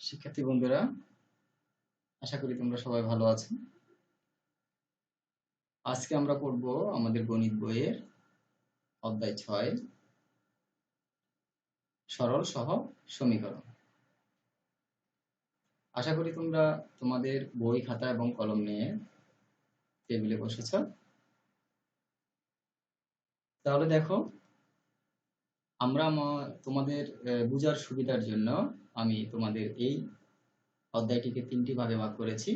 শিক্ষার্থী বন্ধুরা, আশা করি তোমরা সবাই ভালো আছো। আজকে আমরা পড়ব আমাদের গণিত বইয়ের অধ্যায় 6 সরল সহগ সমীকরণ। আশা করি তোমরা তোমাদের বই, খাতা এবং কলম নিয়ে টেবিলে বসেছ। তাহলে দেখো, আমরা তোমাদের বোঝার সুবিধার জন্য আমি তোমাদের এই অধ্যায়টিকে 3টি ভাগে ভাগ করেছি।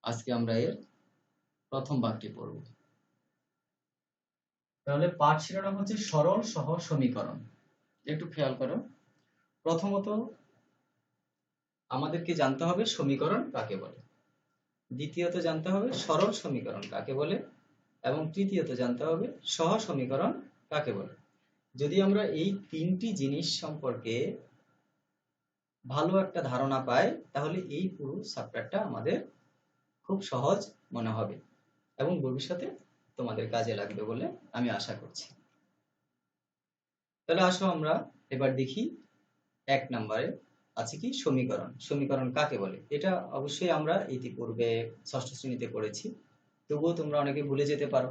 আজকে আমরা এর প্রথম ভাগটি পড়ব। তাহলে পাঠ শিরোনাম হচ্ছে সরল সহগ সমীকরণ। একটু খেয়াল করো, প্রথমত আমাদেরকে জানতে হবে সমীকরণ কাকে বলে, দ্বিতীয়ত জানতে হবে সরল সমীকরণ কাকে বলে, এবং তৃতীয়ত জানতে হবে সহজ সমীকরণ কাকে বলে। যদি আমরা এই 3টি জিনিস সম্পর্কে ভালো একটা ধারণা পাই, তাহলে এই পুরো চ্যাপ্টারটা আমাদের খুব সহজ মনে হবে এবং ভবিষ্যতে তোমাদের কাজে লাগবে বলে আমি আশা করছি। তাহলে আসো আমরা এবার দেখি 1 নম্বরে আছে কি সমীকরণ। সমীকরণ কাকে বলে? এটা অবশ্যই আমরা ইতিপূর্বে 6ষ্ঠ শ্রেণীতে পড়েছি, তবুও তোমরা অনেকে ভুলে যেতে পারো,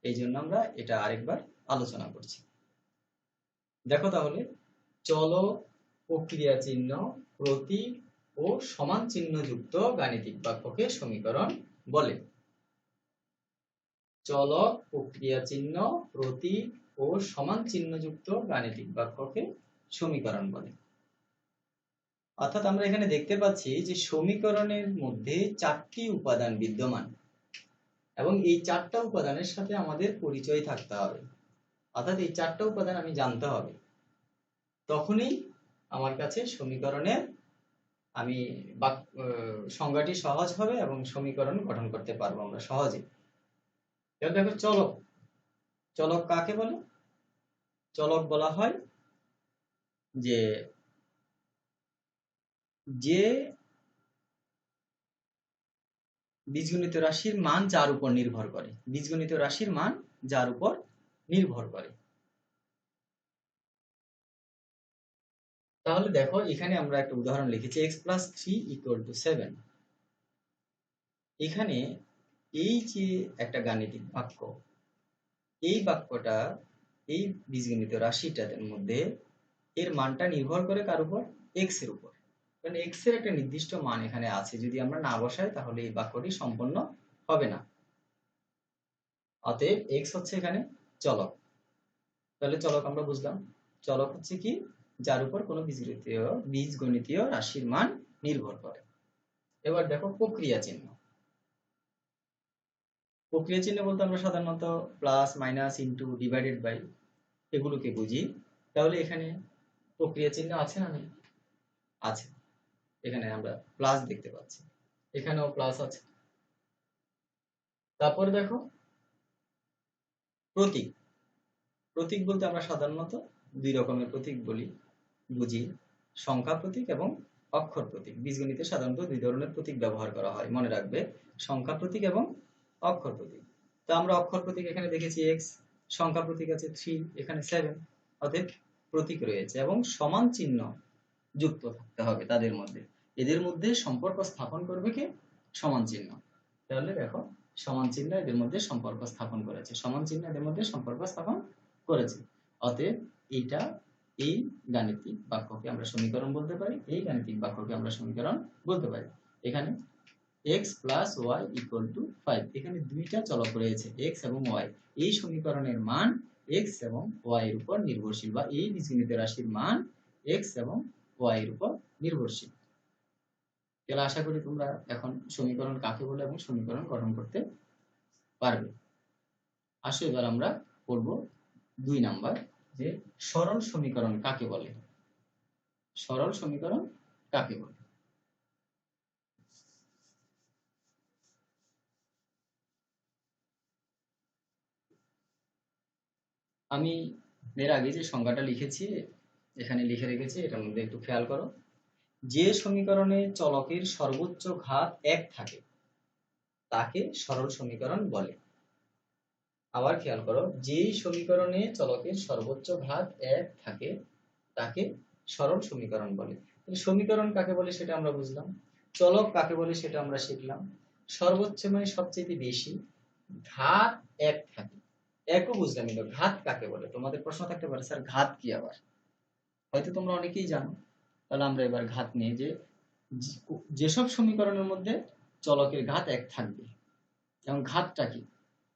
এই জন্য আমরা এটা আরেকবার আলোচনা করছি। দেখো তাহলে, চলক, প্রক্রিয়া চিহ্ন, প্রতীক ও সমান চিহ্ন যুক্ত গাণিতিক বাক্যকে সমীকরণ বলে। চলক, প্রক্রিয়া চিহ্ন, প্রতীক ও সমান চিহ্ন যুক্ত গাণিতিক বাক্যকে সমীকরণ বলে। অর্থাৎ আমরা এখানে দেখতে পাচ্ছি যে সমীকরণের মধ্যে 4টি উপাদান বিদ্যমান এবং এই 4টা উপাদানের সাথে আমাদের পরিচয় থাকতে হবে। অর্থাৎ এই 4টা উপাদান আমি জানতে হবে, তখনই আমার কাছে সমীকরণের সংজ্ঞাটি সহজ হবে এবং সমীকরণ গঠন করতে পারবো আমরা সহজে। এবার দেখো, চলক। চলক কাকে বলে? চলক বলা হয় যে বীজগণিত রাশির মান যার উপর নির্ভর করে। বীজগণিত রাশির মান যার উপর নির্ভর করে। তাহলে দেখো, এখানে আমরা একটা উদাহরণ লিখেছি, x + 3 = 7। এখানে এই যে একটা গাণিতিক বাক্য, এই বাক্যটা, এই বীজগণিত রাশিটার মধ্যে এর মানটা নির্ভর করে কার উপর? x এর উপর। কারণ x এর একটা নির্দিষ্ট মান এখানে আছে, যদি আমরা না বসাই তাহলে এই বাক্যটি সম্পন্ন হবে না। অতএব x হচ্ছে এখানে চলক। তাহলে চলক আমরা বুঝলাম, চলক হচ্ছে কি? যার উপর কোনো বীজগণিতীয় রাশির মান নির্ভর করে। এবার দেখো প্রক্রিয়া চিহ্ন। প্রক্রিয়া চিহ্ন বলতে আমরা সাধারণত plus, minus, into, divided by এগুলোকে বুঝি। তাহলে এখানে প্রক্রিয়া চিহ্ন আছে না নেই? আছে। এখানে আমরা প্লাস দেখতে পাচ্ছি, এখানেও প্লাস আছে। তারপরে দেখো প্রতীক। প্রতীক বলতে আমরা সাধারণত 2 রকমের প্রতীক বুঝি, সংখ্যা প্রতীক এবং অক্ষর প্রতীক। বীজগণিতে সাধারণত 2 ধরনের প্রতীক ব্যবহার করা হয়, মনে রাখবে, সংখ্যা প্রতীক এবং অক্ষর প্রতীক। তো আমরা অক্ষর প্রতীক এখানে দেখেছি x, সংখ্যা প্রতীক আছে 3, এখানে 7। অতএব প্রতীক রয়েছে এবং সমান চিহ্ন যুক্ত থাকতে হবে তাদের মধ্যে। এদের মধ্যে সম্পর্ক স্থাপন করবে কে? সমান চিহ্ন। তাহলে দেখো, সমান চিহ্ন এদের মধ্যে সম্পর্ক স্থাপন করেছে, সমান চিহ্ন এদের মধ্যে সম্পর্ক স্থাপন করেছে। অতএব এই গাণিতিক বাক্যকে আমরা সমীকরণ বলতে পারি, এই গাণিতিক বাক্যকে আমরা সমীকরণ বলতে পারি। এখানে x + y = 5, এখানে 2টা চলক রয়েছে, x এবং y। এই সমীকরণের মান x এবং y এর উপর নির্ভরশীল, বা এই বীজগণিত রাশির মান x এবং y এর উপর নির্ভরশীল। তাহলে আশা করি তোমরা এখন সমীকরণ কাকে বলে এবং সমীকরণ গঠন করতে পারবে। আসো এবার আমরা পড়ব 2 নাম্বার, যে সরল সমীকরণ কাকে বলে। সরল সমীকরণ কাকে বলে? আমি এর আগে যে সংজ্ঞাটা লিখেছি এখানে লিখে রেখেছি, এটার মধ্যে একটু খেয়াল করো। যে সমীকরণে চলকের সর্বোচ্চ ঘাত 1 থাকে তাকে সরল সমীকরণ বলে। আবার খেয়াল করো, যেই সমীকরণে চলকের সর্বোচ্চ ঘাত 1 থাকে তাকে সরল সমীকরণ বলে। সমীকরণ কাকে বলে সেটা আমরা বুঝলাম, চলক কাকে বলে সেটা আমরা শিখলাম। সর্বোচ্চ মানে সবচেয়ে বেশি, ঘাত এক থাকে, একও বুঝলাম। কিন্তু ঘাত কাকে বলে? তোমাদের প্রশ্ন থাকতে পারে, স্যার ঘাত কি আবার? হয়তো তোমরা অনেকেই জানো। তাহলে আমরা এবার ঘাত নিয়ে যেসব সমীকরণের মধ্যে চলকের ঘাত এক থাকবে। এবং ঘাতটা কি?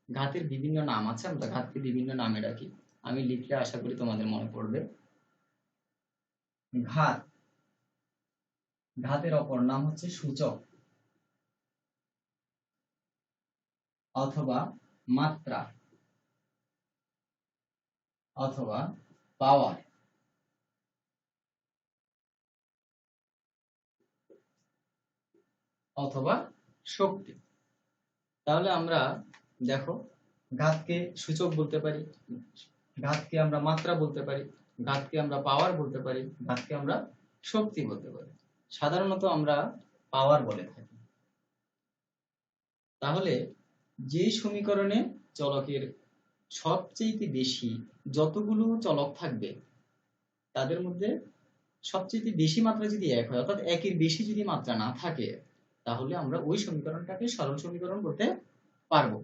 ঘাতের বিভিন্ন নাম আছে, আমরা ঘাতকে বিভিন্ন নামে ডাকি। আমি লিখলে আশা করি তোমাদের মনে পড়বে। ঘাত, ঘাতের অপর নাম হচ্ছে সূচক অথবা মাত্রা অথবা পাওয়ার অথবা শক্তি। তাহলে আমরা দেখো, ঘাতকে সূচক বলতে পারি, ঘাতকে আমরা মাত্রা বলতে পারি, ঘাতকে আমরা পাওয়ার বলতে পারি, ঘাতকে আমরা শক্তি বলতে পারি। সাধারণত আমরা পাওয়ার বলে থাকি। তাহলে যে সমীকরণে চলকের সবচেয়ে বেশি যতগুলো চলক থাকবে তাদের মধ্যে সবচেয়ে বেশি মাত্রা যদি এক হয়, অর্থাৎ একের বেশি যদি মাত্রা না থাকে, তাহলে আমরা ওই সমীকরণটাকে সরল সমীকরণ বলতে পারবো।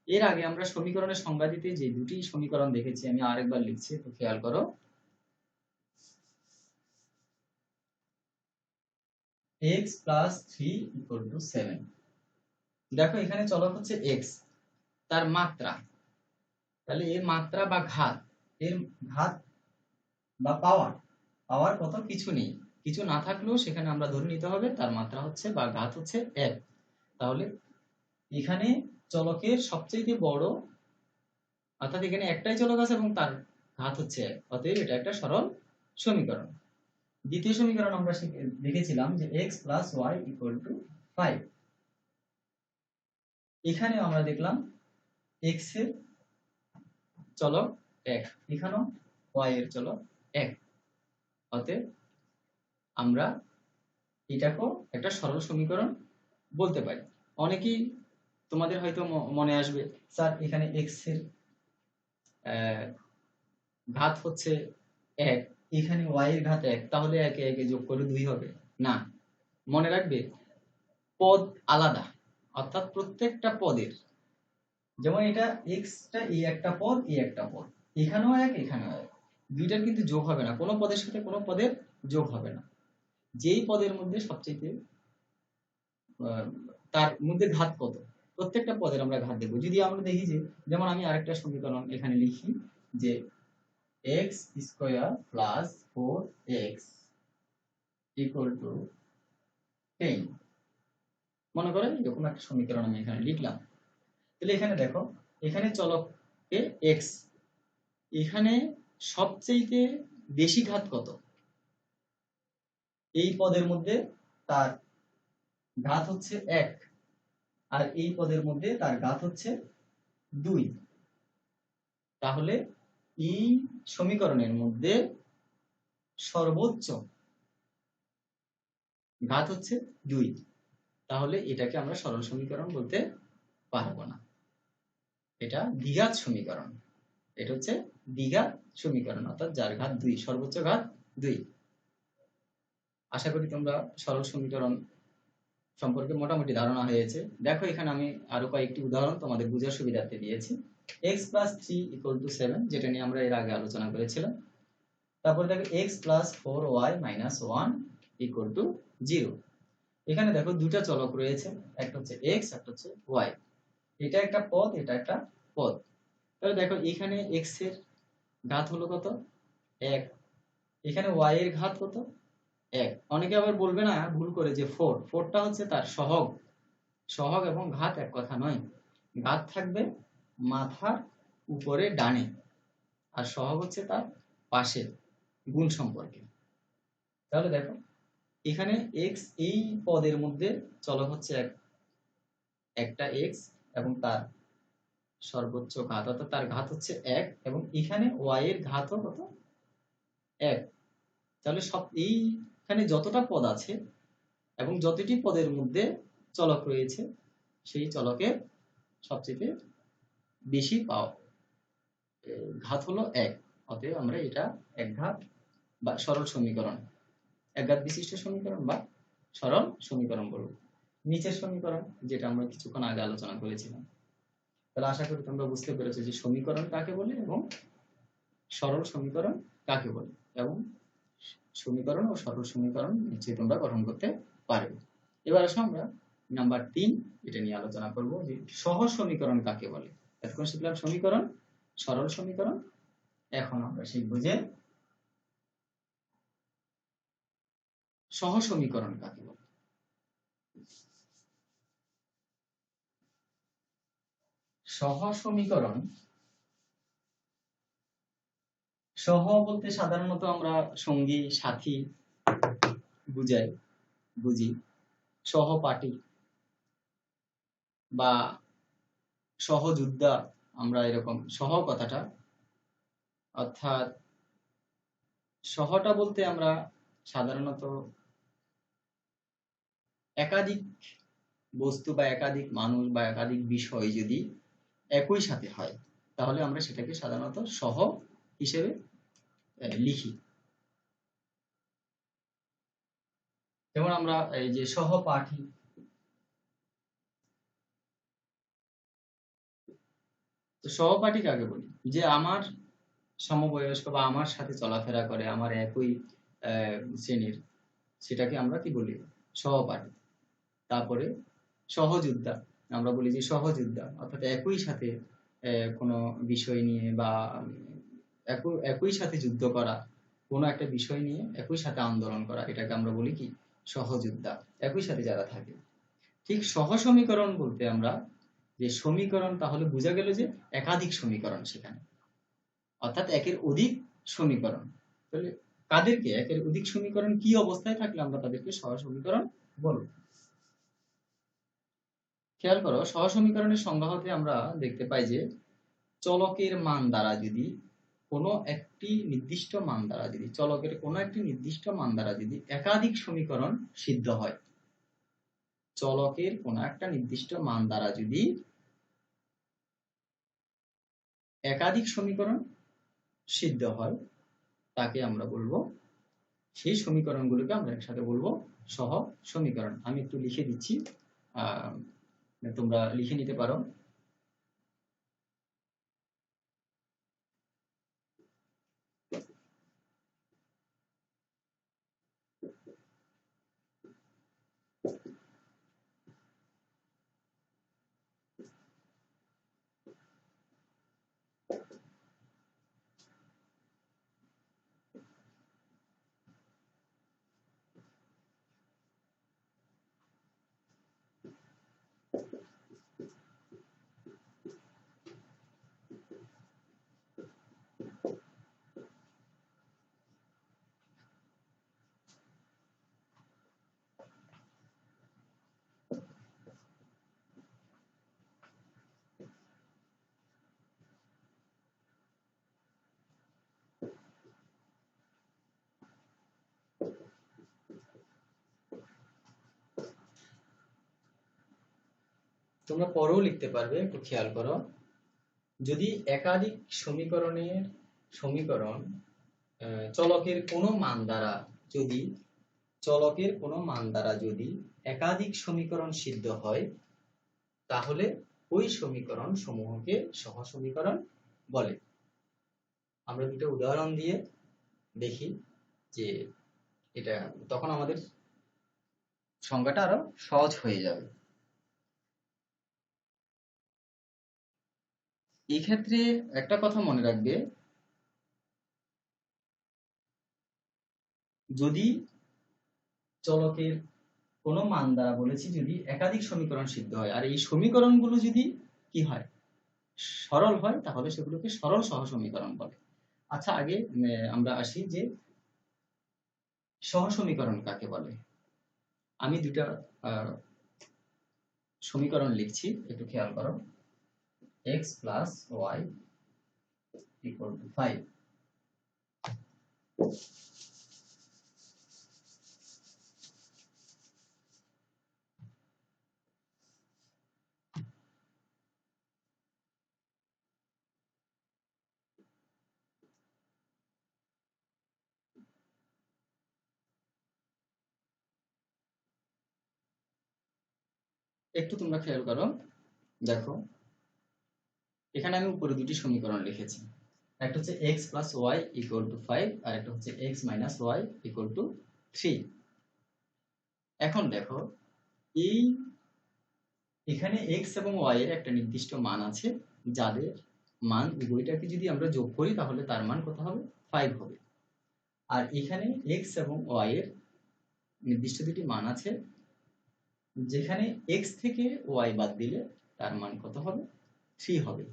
এর আগে আমরা সমীকরণের সংজ্ঞা দিতে যে দুটি সমীকরণ দেখেছি, আমি আরেকবার লিখছি, তো খেয়াল করো। x plus 3 equal to 7। দেখো এখানে চলক হচ্ছে x, তার মাত্রা, তাহলে এর মাত্রা বা ঘাত, এর ঘাত বা পাওয়ার, পাওয়ার কত? কিছু নেই, কিছু না থাকলেও সেখানে আমরা ধরে নিতে হবে তার মাত্রা হচ্ছে বা ঘাত হচ্ছে 1। তাহলে এখানে চলকের সবচেয়ে বড়, অর্থাৎ এখানে একটাই চলক আছে এবং তার ঘাত হচ্ছে 1, অতএব এটা একটা সরল সমীকরণ। দ্বিতীয় সমীকরণ আমরা দেখেছিলাম যে x plus y equal to 5। এখানে আমরা দেখলাম x এর চলক 1, এখানেও y এর চলক 1, অতএব আমরা এটাকেও একটা সরল সমীকরণ বলতে পারি। অনেকেই তোমাদের হয়তো মনে আসবে, স্যার এখানে x এর ঘাত হচ্ছে 1, এখানে y এর ঘাত 1, তাহলে একে একে যোগ করে 2 হবে না। মনে রাখবে পদ আলাদা, অর্থাৎ প্রত্যেকটা পদের, যেমন এটা x টা এই একটা পদ, এই একটা পদ, এখানেও 1 এখানেও 1, দুইটার কিন্তু যোগ হবে না, কোনো পদের সাথে কোনো পদের যোগ হবে না। যেই পদের মধ্যে সবচেয়ে তার মধ্যে ঘাত কত, প্রত্যেকটা পদের আমরা ঘাত দেব। যদি আমরা দেখি যে, যেমন আমি আরেকটা সমীকরণ এখানে লিখি যে x square plus 4x equal to 10। মনে করেন এরকম একটা সমীকরণ আমি এখানে লিখলাম। তাহলে এখানে দেখো, এখানে চলকে x, এখানে সবচেয়ে বেশি ঘাত কত? এই পদের মধ্যে তার ঘাত হচ্ছে 1, আর এই পদের মধ্যে তার ঘাত হচ্ছে 2। তাহলে এই সমীকরণের মধ্যে সর্বোচ্চ ঘাত হচ্ছে 2। তাহলে এটাকে আমরা সরল সমীকরণ বলতে পারবো না, এটা দ্বিঘাত সমীকরণ। এটা হচ্ছে দ্বিঘাত সমীকরণ, অর্থাৎ যার ঘাত 2, সর্বোচ্চ ঘাত 2। আশা করি তোমরা সরল সমীকরণ সম্পর্কে মোটামুটি ধারণা হয়েছে। দেখো এখানে আমি আরো কয়েকটি উদাহরণ তোমাদের বোঝার সুবিধার্থে দিয়েছি। x plus 3 equal to 7, যেটা নিয়ে আমরা এর আগে আলোচনা করেছিলাম। তারপর দেখো x plus 4y minus 1 equal to 0। এখানে দেখো দুটা চলক রয়েছে, একটা হচ্ছে x, একটা হচ্ছে y। এটা একটা পদ, এটা একটা পদ। তাহলে দেখো এখানে x এর ঘাত হলো কত? 1। এখানে y এর ঘাত কত? 1। অনেকে আবার বলবে না ভুল করে যে 4, 4টা হচ্ছে তার সহগ। সহগ এবং ঘাত এক কথা নয়, ঘাত থাকবে মাথার উপরে ডানে, আর সহগ হচ্ছে তার পাশে গুণ সম্পর্কে। তাহলে দেখো এখানে x, এই পদের মধ্যে চলক হচ্ছে একটা x এবং তার সর্বোচ্চ ঘাত, অর্থাৎ তার ঘাত হচ্ছে 1, এবং এখানে y এর ঘাতও কত? 1। তাহলে সব এইখানে যতটা পদ আছে এবং যতটি পদের মধ্যে চলক রয়েছে, সেই চলকের সবচেয়ে বেশি ঘাত হলো 1। অতএব আমরা এটা একঘাত বা সরল সমীকরণ একঘাত বিশিষ্ট সমীকরণ বা সরল সমীকরণ বলবো। নিচের সমীকরণ যেটা আমরা কিছুক্ষণ আগে আলোচনা করেছিলাম। তাহলে আশা করি তোমরা বুঝতে পেরেছো যে সমীকরণ কাকে বলে এবং সরল সমীকরণ কাকে বলে, এবং সমীকরণ ও সরল সমীকরণ নিশ্চয়ই তোমরা গঠন করতে পারবে। এবার আসো আমরা নাম্বার 3 এটা নিয়ে আলোচনা করব যে সহজ সমীকরণ কাকে বলে। এতক্ষণ শিখলাম সমীকরণ, সরল সমীকরণ, এখন আমরা শিখব যে সহজ সমীকরণ কাকে বলে। সহজ সমীকরণ, সহ বলতে সাধারণত আমরা সঙ্গী সাথী বুঝি, সহপাঠী বা সহযোদ্ধা, আমরা এরকম সহ কথাটা, অর্থাৎ সহটা বলতে আমরা সাধারণত একাধিক বস্তু বা একাধিক মানুষ বা একাধিক বিষয় যদি একই সাথে হয় তাহলে আমরা সেটাকে সাধারণত সহ হিসেবে লিখি। যেমন আমরা এই যে সহপাঠী, তো সহপাঠী কাকে বলি? যে আমার সমবয়স্ক বা আমার সাথে চলাফেরা করে, আমার একই শ্রেণীর, সেটাকে আমরা কি বলি? সহপাঠী। তারপরে সহযোদ্ধা, আমরা বলি যে সহযোদ্ধা, অর্থাৎ একই সাথে কোনো বিষয় নিয়ে বা একই সাথে যুদ্ধ করা, কোনো একটা বিষয় নিয়ে একই সাথে আন্দোলন করা, এটাকে আমরা বলি কি? সহযোদ্ধা, একই সাথে যারা থাকে। ঠিক সহ সমীকরণ বলতে আমরা যে সমীকরণ, তাহলে বোঝা গেল যে একাধিক সমীকরণ সেখানে, অর্থাৎ একের অধিক সমীকরণ। তাহলে কাদেরকে একের অধিক সমীকরণ কি অবস্থায় থাকলে আমরা তাদেরকে সহ সমীকরণ বলবো। খেয়াল করো, সহ সমীকরণের সংজ্ঞা হতে আমরা দেখতে পাই যে চলকের মান দ্বারা যদি কোনো একটি নির্দিষ্ট মান দ্বারা যদি চলকের কোনো একটি নির্দিষ্ট মান দ্বারা যদি একাধিক সমীকরণ সিদ্ধ হয়, চলকের কোনো একটা নির্দিষ্ট মান দ্বারা যদি একাধিক সমীকরণ সিদ্ধ হয়, তাকে আমরা বলবো, সেই সমীকরণগুলোকে আমরা একসাথে বলবো সহ সমীকরণ। আমি একটু লিখে দিচ্ছি, তোমরা লিখে নিতে পারো। তোমরা পরেও লিখতে পারবে, একটু খেয়াল করো। যদি একাধিক সমীকরণ চলকের কোনো মান দ্বারা যদি একাধিক সমীকরণ সিদ্ধ হয়, তাহলে ওই সমীকরণ সমূহকে সহ সমীকরণ বলে। আমরা দুটো উদাহরণ দিয়ে দেখি যে এটা, তখন আমাদের সংজ্ঞাটা আরো সহজ হয়ে যাবে। এই ক্ষেত্রে একটা কথা মনে রাখবে, যদি চলকের কোনো মান দ্বারা বলেছি যদি একাধিক সমীকরণ সিদ্ধ হয়, আর এই সমীকরণগুলো যদি কি হয়? সরল হয়, তাহলে সেগুলোকে সরল সহ সমীকরণ বলে। আচ্ছা, আগে আমরা আসি যে সহ সমীকরণ কাকে বলে। আমি দুটা সমীকরণ লিখছি, একটু খেয়াল করো। x plus y equal to 5। একটু তোমরা খেয়াল করো, দেখো এখানে আমি উপরে দুটি সমীকরণ লিখেছি, একটা হচ্ছে x plus y equal to 5 আর একটা হচ্ছে x minus y equal to 3। এখন দেখো এই এখানে x এবং y এর একটা নির্দিষ্ট মান আছে, যাদের মান উভয়টাকে যদি আমরা যোগ করি তাহলে তার মান কত হবে? 5 হবে। আর এখানে x এবং y এর নির্দিষ্ট দুটি মান আছে, যেখানে x থেকে y বাদ দিলে তার মান কত হবে? 3 হবে।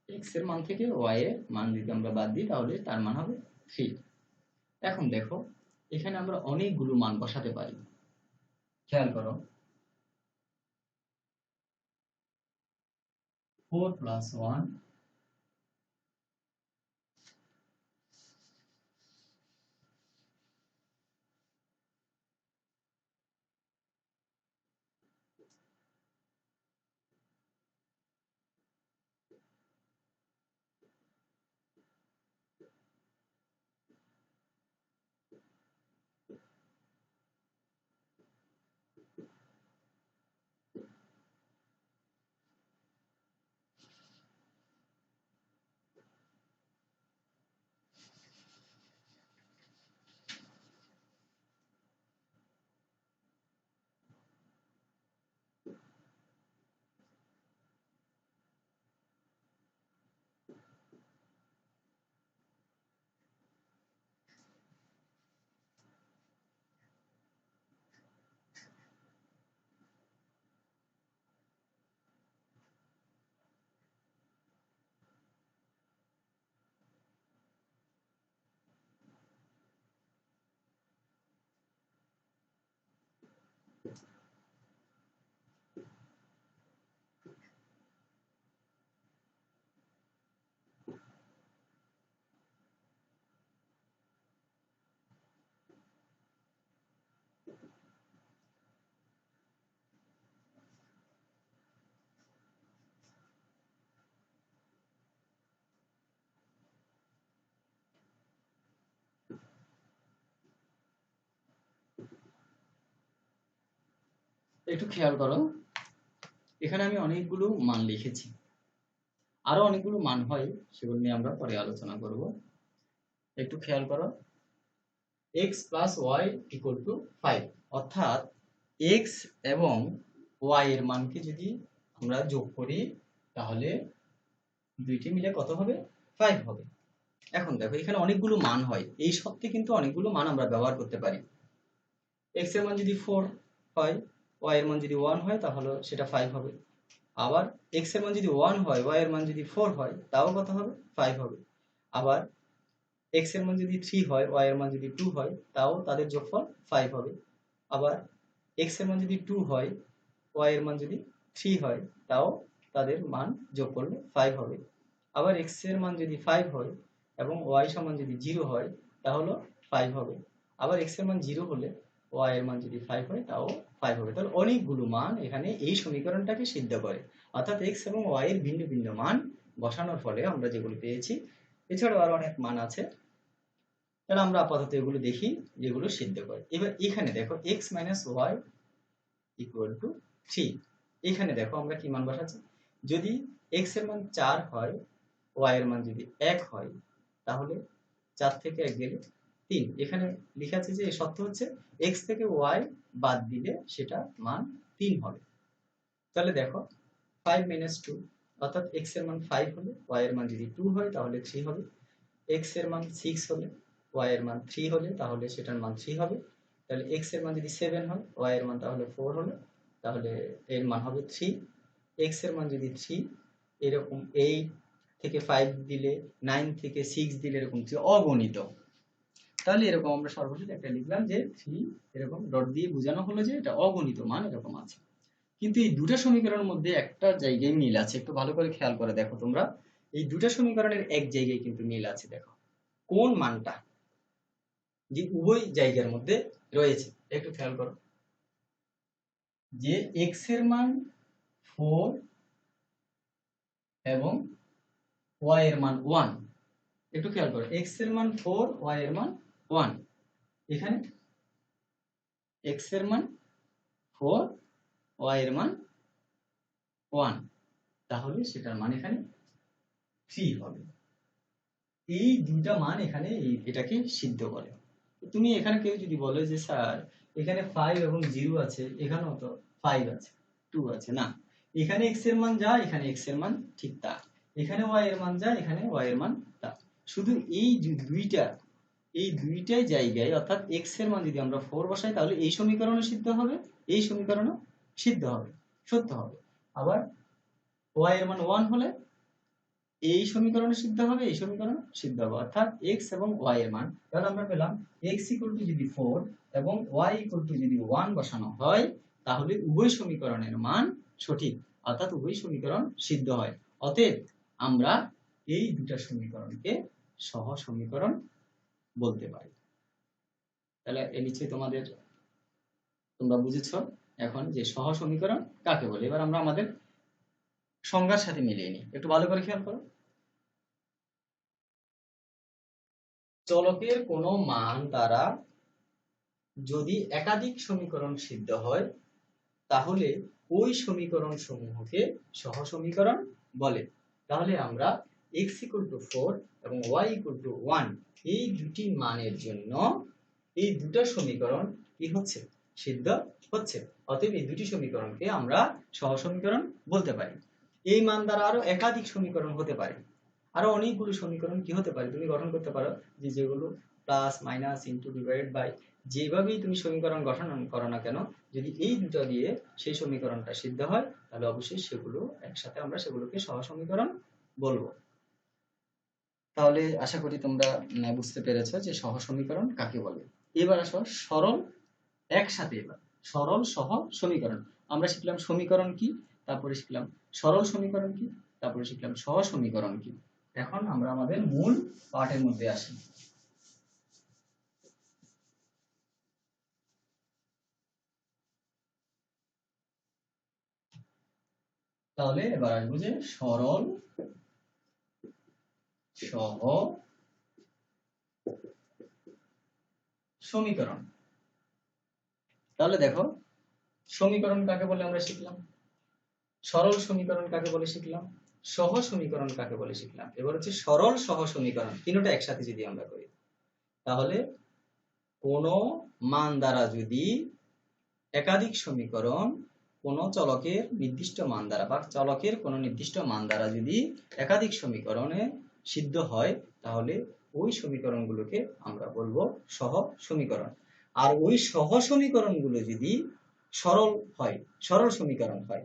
x এর মান থেকে y এর মান যদি আমরা বাদ দিই তাহলে তার মান হবে 3। এখন দেখো এখানে আমরা অনেকগুলো মান বসাতে পারি, খেয়াল করো 4 প্লাস 1 একটু খেয়াল করো এখানে আমি অনেকগুলো মান লিখেছি, আরো অনেকগুলো মান হয়, সেগুলো নিয়ে আমরা পরে আলোচনা করব। একটু খেয়াল করো x plus y equal to 5, অর্থাৎ x এবং y এর মানকে যদি আমরা যোগ করি তাহলে দুইটি মিলে কত হবে? 5 হবে। এখন দেখো এখানে অনেকগুলো মান হয়, এই সত্যি কিন্তু অনেকগুলো মান আমরা ব্যবহার করতে পারি। x এর মান যদি 4 হয়, y এর মান যদি 1 হয় তাহলে সেটা 5 হবে। আবার x এর মান যদি 1 হয়, y এর মান যদি 4 হয়, তাও কত হবে? 5 হবে। আবার x এর মান যদি 3 হয়, y এর মান যদি 2 হয়, তাও তাদের যোগফল 5 হবে। আবার x এর মান যদি 2 হয়, y এর মান যদি 3 হয়, তাও তাদের মান যোগ করলে 5 হবে। আবার x এর মান যদি 5 হয় এবং y সমান যদি 0 হয়, তাহলে 5 হবে। আবার x এর মান 0 হলে y এর মান যদি 5 হয়, তাও 5 হবে। তাহলে অনেকগুলো মান এখানে এই সমীকরণটাকে সিদ্ধ করে, অর্থাৎ x এবং y এর ভিন্ন ভিন্ন মান বসানোর ফলে আমরা যেগুলো পেয়েছি। এছাড়াও আরো অনেক মান আছে, তাহলে আমরা আপাতত এগুলো দেখি যেগুলো সিদ্ধ করে। এবার এখানে দেখো x minus y equal to 3, এখানে দেখো আমরা কি মান বসাচ্ছি, যদি x এর মান 4 হয়, y এর মান যদি 1 হয়, তাহলে 4 থেকে 1 গেলে 3। এখানে লেখা আছে যে সত্য হচ্ছে x থেকে y বাদ দিলে সেটা মান 3 হবে। তাহলে দেখো 5 minus 2, অর্থাৎ x এর মান 5 হলে y এর মান যদি 2 হয় তাহলে 3 হবে। x এর মান 6 হলে y এর মান 3 হলে তাহলে সেটার মান 3 হবে। তাহলে x এর মান যদি 7 হয়, y এর মান তাহলে 4 হলে তাহলে এর মান হবে 3। x এর মান যদি 3, এরকম 8 থেকে 5 দিলে, 9 থেকে 6 দিলে এরকম অগণিত। তাহলে এরকম আমরা সর্বশেষ একটা লিখলাম যে 3, এরকম ডট দিয়ে বোঝানো হলো যে এটা অগণিত মান এরকম আছে। কিন্তু এই দুটো সমীকরণের মধ্যে একটা জায়গায় মিল আছে, একটু ভালো করে খেয়াল করে দেখো তোমরা, এই দুটো সমীকরণের এক জায়গায় কিন্তু মিল আছে। দেখো কোন মানটা যে উভয় জায়গার মধ্যে রয়েছে, একটু খেয়াল করো যে x এর মান 4 এবং y এর মান 1। একটু খেয়াল করো x এর মান 4, y এর মান 1। এখানে x এর মান 4, y এর মান 1, তাহলে সেটার মান এখানে 3 হবে। এই দুইটা মান এখানে এটাকে সিদ্ধ করে। তুমি এখানে কেউ যদি বলে যে স্যার এখানে 5 এবং 0 আছে, এখানেও তো 5 আছে, 2 আছে, না, এখানে x এর মান যা, এখানে x এর মান ঠিক তা, এখানে y এর মান যা, এখানে y এর মান তা। শুধু এই দুইটাই জায়গায়, অর্থাৎ x এর মান যদি আমরা 4 বসাই তাহলে এই সমীকরণও সিদ্ধ হবে, এই সমীকরণও সিদ্ধ হবে, সত্য হবে। আবার y এর মান 1 হলে এই সমীকরণ সিদ্ধ হবে, এই সমীকরণ সিদ্ধ হবে, অর্থাৎ x এবং y এর মান। তাহলে আমরা পেলাম x যদি 4 এবং y যদি 1 বসানো হয় তাহলে উভয় সমীকরণের মান সঠিক, অর্থাৎ উভয় সমীকরণ সিদ্ধ হয়। অতএব আমরা এই দুটো সমীকরণকে সহ সমীকরণ বলতে পারি। তাহলে এই নিচে তোমরা বুঝেছো এখন যে সহ সমীকরণ কাকে বলে। এবার আমরা আমাদের সংজ্ঞার সাথে মিলিয়ে নিই, একটু ভালো করে খেয়াল করো। চলকের কোনো মান দ্বারা যদি একাধিক সমীকরণ সিদ্ধ হয় তাহলে ওই সমীকরণ সমূহকে সহ সমীকরণ বলে। তাহলে আমরা x = 4 এবং y = 1 এই দুটি মানের জন্য এই দুটো সমীকরণ কি হচ্ছে, সিদ্ধ হচ্ছে। অতএব এই দুটি সমীকরণকে আমরা সহ সমীকরণ বলতে পারি। এই মান দ্বারা আরো একাধিক সমীকরণ হতে পারে, আরো অনেকগুলো সমীকরণ কি হতে পারে তুমি গঠন করতে পারো, যেগুলো plus minus into divided by, যেভাবেই তুমি সমীকরণ গঠন করো না কেন, যদি এই দুটো দিয়ে সেই সমীকরণটা সিদ্ধ হয় তাহলে অবশ্যই সেগুলো একসাথে আমরা সেগুলোকে সহ সমীকরণ বলবো। তাহলে আশা করি তোমরা বুঝতে পেরেছো যে সহ সমীকরণ কাকে বলে। এবার আসো সরল, একসাথে এবার সরল সহ সমীকরণ। আমরা শিখলাম সমীকরণ কি, তারপরে শিখলাম সরল সমীকরণ কি, তারপরে শিখলাম সহ সমীকরণ কি। এখন আমরা আমাদের মূল পাঠের মধ্যে আসি। তাহলে এবার আসবো যে সরল সহ সমীকরণ। তাহলে দেখো সমীকরণ কাকে বলে আমরা শিখলাম, সরল সমীকরণ কাকে বলে শিখলাম, সহ সমীকরণ কাকে বলে শিখলাম। এবার হচ্ছে সরল সহ সমীকরণ, তিনটা একসাথে যদি আমরা করি তাহলে কোন মান দ্বারা যদি একাধিক সমীকরণ কোন চলকের নির্দিষ্ট মান দ্বারা বা চলকের কোন নির্দিষ্ট মান দ্বারা যদি একাধিক সমীকরণে সিদ্ধ হয় তাহলে ওই সমীকরণগুলোকে আমরা বলবো সহ সমীকরণ। আর ওই সহ সমীকরণগুলো যদি সরল হয়, সরল সমীকরণ হয়,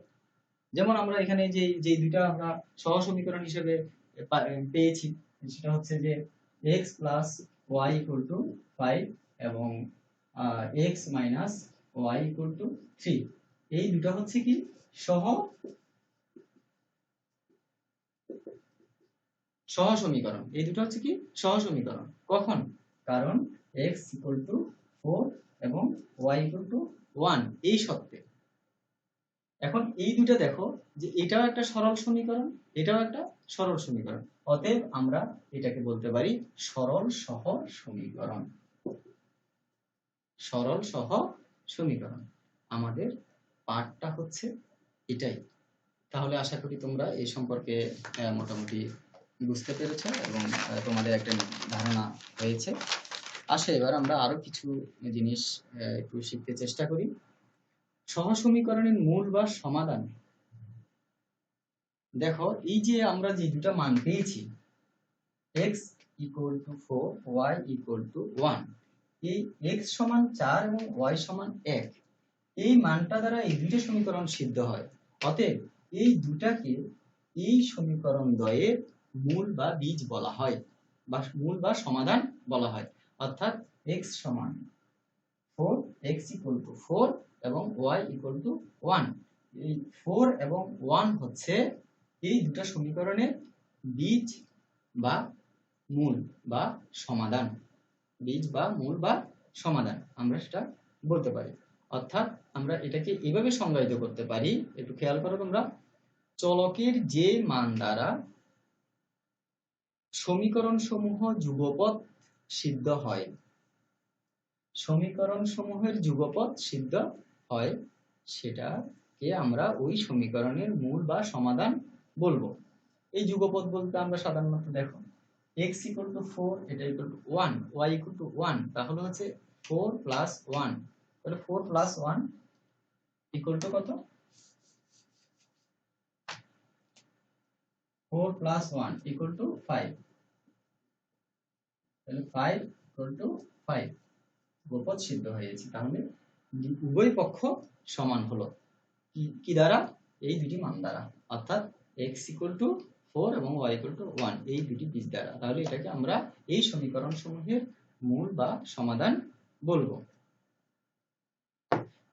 যেমন আমরা এখানে যে দুইটা আমরা সহ সমীকরণ হিসেবে পেয়েছি সেটা হচ্ছে যে x + y = 5 এবং x - y = 3, এই দুটো হচ্ছে কি সহ সমীকরণ। এই দুটো হচ্ছে কি সহ সমীকরণ। কখন? কারণ x = 4 এবং y = 1 এই শর্তে। এখন এই দুটো দেখো যে এটাও একটা সরল সমীকরণ, এটাও একটা সরল সমীকরণ, অতএব আমরা এটাকে বলতে পারি সরল সহ সমীকরণ। সরল সহ সমীকরণ আমাদের পাঠটা হচ্ছে এটাই। তাহলে আশা করি তোমরা এই সম্পর্কে মোটামুটি বুঝতে পেরেছো এবং তোমাদের একটা ধারণা হয়েছে। আসো এবার আমরা আরো কিছু জিনিস একটু শিখতে চেষ্টা করি। সহ সমীকরণের মূল বা সমাধান। দেখো এই যে আমরা যে দুটো মান পেয়েছি x = 4 y = 1, এই x = 4 এবং y = 1 এই মানটা দ্বারা এই দুটো সমীকরণ সিদ্ধ হয়। অতএব এই দুটাকে এই সমীকরণ দ্বয়ের মূল বা বীজ বলা হয় বা মূল বা সমাধান বলা হয়। অর্থাৎ x = 4, x = 4 এবং y = 1, এই 4 এবং 1 হচ্ছে এই দুটো সমীকরণের বীজ বা মূল বা সমাধান। বীজ বা মূল বা সমাধান আমরা সেটা বলতে পারি। অর্থাৎ আমরা এটাকে এইভাবে সংজ্ঞায়িত করতে পারি, একটু খেয়াল করো তোমরা, চলকের যে মান দ্বারা সমীকরণ সমূহ যুগপৎ সিদ্ধ হয়, সমীকরণ সমূহের যুগপৎ সিদ্ধ হয় সেটাকে কে আমরা ওই সমীকরণের মূল বা সমাধান বলবো। এই যুগপদ বলতে আমরা সাধারণত দেখো x ইকুয়াল টু 4, এটা equal to 1, y equal to 1, তাহলে হচ্ছে 4 প্লাস 1, তাহলে 4 প্লাস 1 ইকুয়াল টু কত? 4 প্লাস 1 ইকুয়াল টু 5, তাহলে 5 ইকুয়াল টু 5 বহুপদ সিদ্ধ হয়েছে। তাহলে উভয় পক্ষ সমান হলো কি দ্বারা? এই দুটি মান দ্বারা, অর্থাৎ x ইকুয়াল টু 4 এবং y ইকুয়াল টু 1, এই দুটি বীজ দ্বারা। তাহলে এটাকে আমরা এই সমীকরণ সমূহের মূল বা সমাধান বলবো।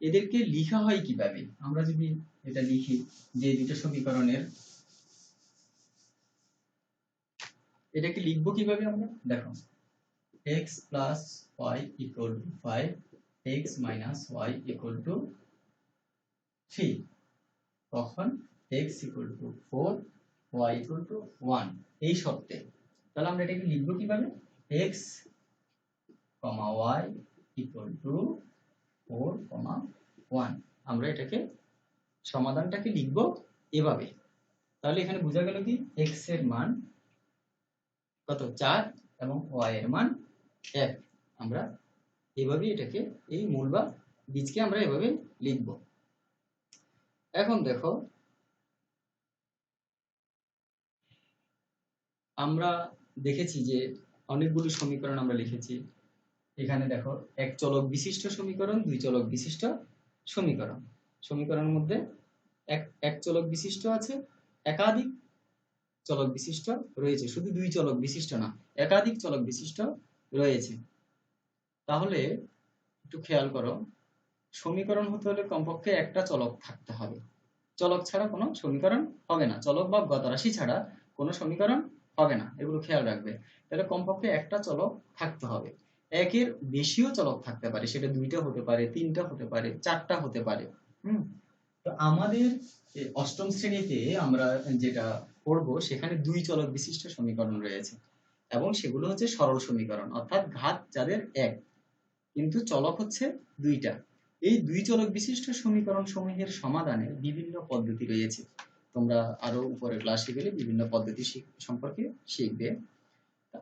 এদেরকে লেখা হয় কিভাবে? আমরা যদি এটা লিখি যে দুটো সমীকরণের, এটাকে লিখবো কিভাবে আমরা? দেখো x plus y equal to 5, x minus y equal to 3, তখন x equal to 4, y equal to 1, এই শর্তে। তাহলে আমরা এটাকে লিখবো কিভাবে? x, y equal to 4, 1, আমরা এটাকে সমাধানটাকে লিখবো এভাবে। তাহলে এখানে বোঝা গেল কি x এর মান কত? 4 এবং y এর মান 1। আমরা এভাবে এটাকে, এই মূল বা বীজকে আমরা এভাবে লিখব। এখন দেখো আমরা দেখেছি যে অনেকগুলো সমীকরণ আমরা লিখেছি। এখানে দেখো এক চলক বিশিষ্ট সমীকরণ, দুই চলক বিশিষ্ট সমীকরণ। সমীকরণের মধ্যে এক চলক বিশিষ্ট আছে, একাধিক চলক বিশিষ্ট রয়েছে, শুধু দুই চলক বিশিষ্ট না, একাধিক চলক বিশিষ্ট রয়েছে। তাহলে একটু খেয়াল করো, সমীকরণ হতে হলে কমপক্ষে একটা চলক থাকতে হবে। চলক ছাড়া কোনো সমীকরণ হবে না, চলক বা গত রাশি ছাড়া কোনো সমীকরণ হবে না, এগুলো খেয়াল রাখবে। তাহলে কমপক্ষে একটা চলক থাকতে হবে। একের বেশিও চলক থাকতে পারে, সেটা দুইটা হতে পারে, তিনটা হতে পারে, চারটা হতে পারে। তো আমাদের অষ্টম শ্রেণীতে আমরা যেটা পড়বো সেখানে দুই চলক বিশিষ্ট সমীকরণ রয়েছে, এবং সেগুলো হচ্ছে সরল সমীকরণ, অর্থাৎ ঘাত যাদের এক কিন্তু চলক হচ্ছে দুইটা। এই দুই চলক বিশিষ্ট সমীকরণ সমূহের সমাধানের বিভিন্ন পদ্ধতি রয়েছে। তোমরা আরো উপরে ক্লাসে গেলে বিভিন্ন পদ্ধতি সম্পর্কে শিখবে।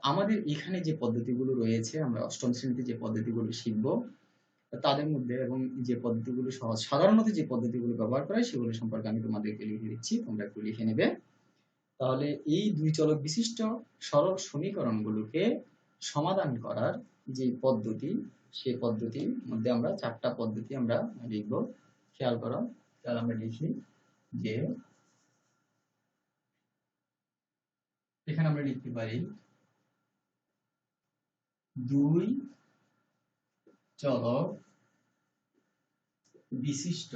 আমাদের এখানে যে পদ্ধতিগুলো রয়েছে, আমরা অষ্টম শ্রেণীতে যে পদ্ধতিগুলো শিখব তাদের মধ্যে, এবং যে পদ্ধতিগুলো সাধারণত যে পদ্ধতিগুলো ব্যবহার করা হয় সেগুলো সম্পর্কে আমি তোমাদেরকে লিখে দিচ্ছি, তোমরা একটু লিখে নেবে। তাহলে এই দুই চলক বিশিষ্ট সরল সমীকরণগুলোকে সমাধান করার যে পদ্ধতি, সেই পদ্ধতির মধ্যে আমরা চারটা পদ্ধতি আমরা লিখব। খেয়াল করো, তাহলে আমরা লিখি যে এখানে আমরা লিখতে পারি দুই চলক বিশিষ্ট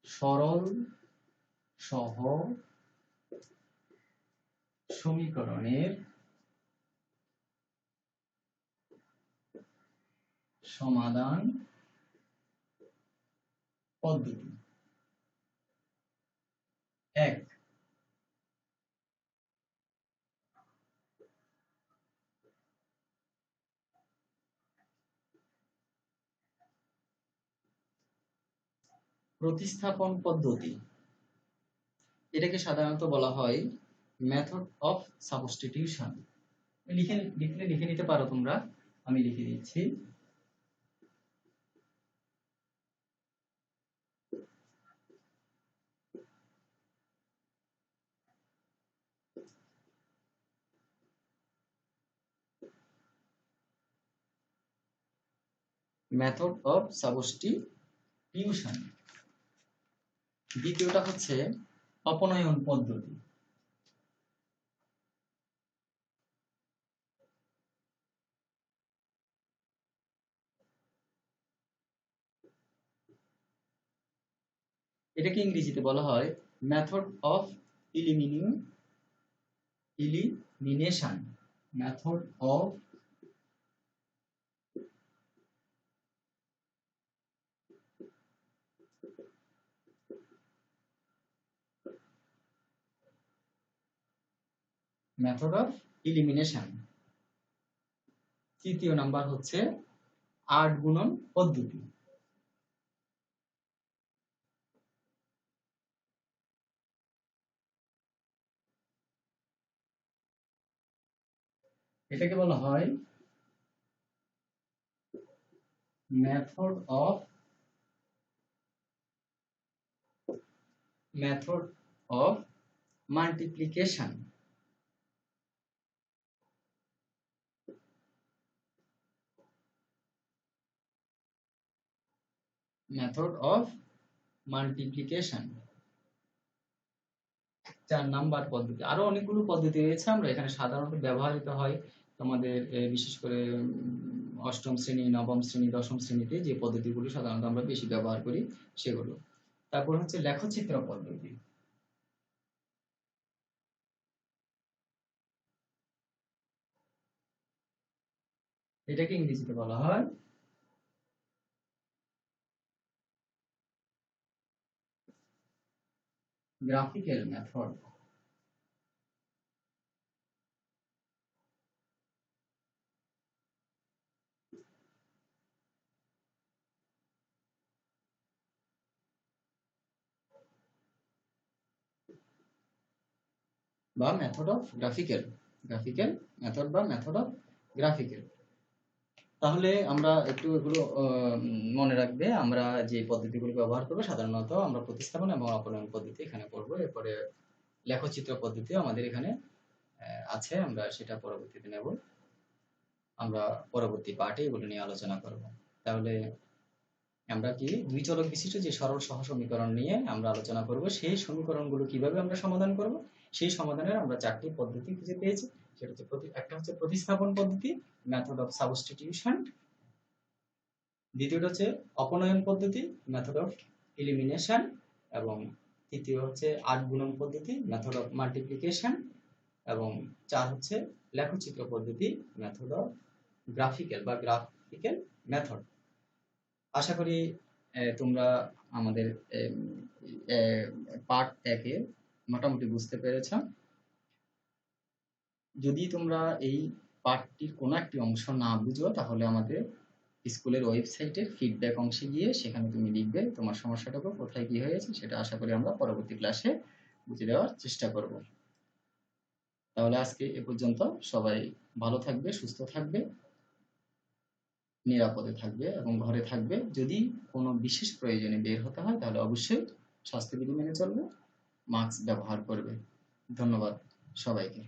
সরল সহ সমীকরণের সমাধান পদ্ধতি। 1, প্রতিস্থাপন পদ্ধতি। এটাকে সাধারণত বলা হয় মেথড অফ সাবস্টিটিউশন। লিখে নিতে পারো তোমরা, আমি লিখে দিচ্ছি। Method of substitution. দ্বিতীয়টা হচ্ছে অপনয়ন পদ্ধতি। এটাকে ইংরেজিতে বলা হয় method of elimination. Method of elimination. তৃতীয় নাম্বার হচ্ছে 8 গুণন পদ্ধতি। এটাকে বলা হয় method of multiplication. Method of multiplication 4 number পদ্ধতি। আরো অনেকগুলো পদ্ধতি রয়েছে, আমরা এখানে সাধারণত ব্যবহৃত হয় তোমাদের বিশেষ করে অষ্টম শ্রেণী, নবম শ্রেণী, দশম শ্রেণীতে যে পদ্ধতিগুলো সাধারণত আমরা বেশি ব্যবহার করি সেগুলো। তারপর হচ্ছে লেখচিত্র পদ্ধতি। এটাকে ইংরেজিতে বলা হয় গ্রাফিক্যাল মেথড। বা মেথড অফ গ্রাফিক্যাল মেথড বা মেথড অফ গ্রাফিক্যাল। তাহলে আমরা একটু এগুলো মনে রাখবে। আমরা যে পদ্ধতিগুলো ব্যবহার করবো সাধারণত আমরা প্রতিস্থাপন এবং অপনয়ন পদ্ধতি এখানে করব। এরপরে লেখচিত্র পদ্ধতি আমাদের এখানে আছে, আমরা সেটা পরবর্তীতে নেব। আমরা পরবর্তী পার্টে এগুলো নিয়ে আলোচনা করব। তাহলে আমরা কি দুই চলক বিশিষ্ট যে সরল সহ সমীকরণ নিয়ে আমরা আলোচনা করব, সেই সমীকরণগুলো কিভাবে আমরা সমাধান করব, সেই সমাধানের আমরা 4টি পদ্ধতি খুঁজে পেয়েছি। সেটা হচ্ছে একটা হচ্ছে প্রতিস্থাপন পদ্ধতি, মেথড অফ সাবস্টিটিউশন। দ্বিতীয়টা হচ্ছে অপনয়ন পদ্ধতি, মেথড অফ এলিমিনেশন। এবং তৃতীয় হচ্ছে 8 গুণন পদ্ধতি, মেথড অফ মাল্টিপ্লিকেশন। এবং 4 হচ্ছে লেখচিত্র পদ্ধতি, মেথড অফ গ্রাফিক্যাল মেথড। আশা করি তোমরা আমাদের পার্ট 1 এ মোটামুটি বুঝতে পেরেছ। যদি তোমরা এই পার্টটির কোনো একটি অংশ না বুঝো তাহলে আমাদের স্কুলের ওয়েবসাইটের ফিডব্যাক অংশে গিয়ে সেখানে তুমি লিখবে তোমার সমস্যাটাকে কোথায় কি হয়েছে, সেটা আশা করি আমরা পরবর্তী ক্লাসে বুঝে দেওয়ার চেষ্টা করব। তাহলে আজকে এ পর্যন্ত। সবাই ভালো থাকবে, সুস্থ থাকবে, নিরাপদে থাকবে এবং ঘরে থাকবে। যদি কোনো বিশেষ প্রয়োজনে বের হতে হয় তাহলে অবশ্যই স্বাস্থ্যবিধি মেনে চলবে, মাস্ক ব্যবহার করবে। ধন্যবাদ সবাইকে।